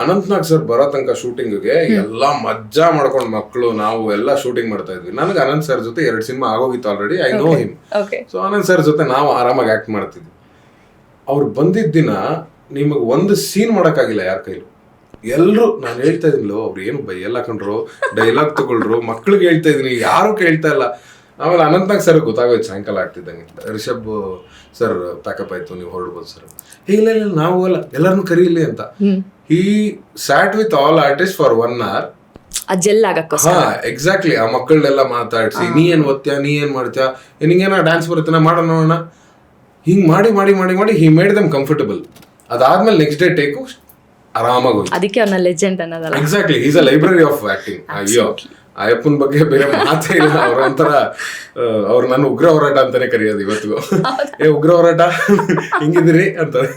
Anantnag sir ಬರೋ ತನಕ ಶೂಟಿಂಗ್ಗೆ ಎಲ್ಲಾ ಮಜ್ಜಾ ಮಾಡ್ಕೊಂಡ್ ಮಕ್ಕಳು ನಾವು ಎಲ್ಲ ಶೂಟಿಂಗ್ ಮಾಡ್ತಾ ಇದ್ವಿ. ನನಗೆ ಅನಂತ್ ಸರ್ ಜೊತೆ 2 ಸಿನಿಮಾ ಆಗೋಗಿತ್ತು already, I know him. So Anant sir ಜೊತೆ ನಾವು ಆರಾಮಾಗಿ ಆಕ್ಟ್ ಮಾಡ್ತಿದ್ವಿ. ಅವ್ರು ಬಂದಿದ್ದ ದಿನ ನಿಮಗೆ ಒಂದು ಸೀನ್ ಮಾಡೋಕ್ಕಾಗಿಲ್ಲ ಯಾರ ಕೈಲೂ. ಎಲ್ರು ನಾನು ಹೇಳ್ತಾ ಇದ್ನಿಲ್ಲೋ ಅವ್ರು ಏನು ಎಲ್ಲ ಕಂಡ್ರು, ಡೈಲಾಗ್ ತಗೊಳ್ರು, ಮಕ್ಳಿಗೆ ಹೇಳ್ತಾ ಇದೀನಿ, ಯಾರು ಕೇಳ್ತಾ ಇಲ್ಲ. ಆಮೇಲೆ ಅನಂತ್ನಾಗ್ ಸರ್ ಗೊತ್ತಾಗೋಯ್ತು ಸಾಯಂಕಾಲ ಆಗ್ತಿದ್ದಂಗೆ, ರಿಷಬ್ ಸರ್ ಪ್ಯಾಕಪ್ ಆಯ್ತು, ನೀವು ಹೊರಡ್ಬೋದು ಸರ್. ಇಲ್ಲ ಇಲ್ಲ ನಾವು ಅಲ್ಲ, ಎಲ್ಲರನ್ನು ಕರೀಲಿ ಅಂತ. He sat with all artist for 1 hour. Exactly. ಆ ಮಕ್ಕಳನ್ನೆಲ್ಲ ಮಾತಾಡ್ಸಿ, ನೀ ಏನ್ ಓದ್ತ್ಯಾ, ನೀ ಏನ್ ಮಾಡ್ತ್ಯಾ, ನಿಂಗೇನ ಡ್ಯಾನ್ಸ್ ಬರುತ್ತೇನ, ಮಾಡೋಣ ನೋಡೋಣ, ಹಿಂಗ್ ಮಾಡಿ ಮಾಡಿ ಮಾಡಿ ಮಾಡಿ ಹಿ ಮೇಡ್ ದಮ್ ಕಂಫರ್ಟಬಲ್. ಅದಾದ್ಮೇಲೆ ನೆಕ್ಸ್ಟ್ ಡೇ ಟೇಕು ಆರಾಮಾಗಿ ಹೋಯ್ತು. ಅದಕ್ಕೆ ಅವನ ಲೆಜೆಂಡ್ ಅನ್ನೋದಲ್ಲ. Exactly, is a library of acting. ಅಯ್ಯೋ ಅಯ್ಯಪ್ಪನ ಬಗ್ಗೆ ಬೇರೆ ಮಾತೇ ಇಲ್ಲ. ಅವ್ರ ಒಂಥರ ಅವ್ರು ನಾನು ಉಗ್ರ ಹೋರಾಟ ಅಂತಾನೆ ಕರೆಯೋದು ಇವತ್ತಿಗೂ. ಉಗ್ರ ಹೋರಾಟ ಹಿಂಗಿದ್ದೀರಿ ಅಂತಾರೆ.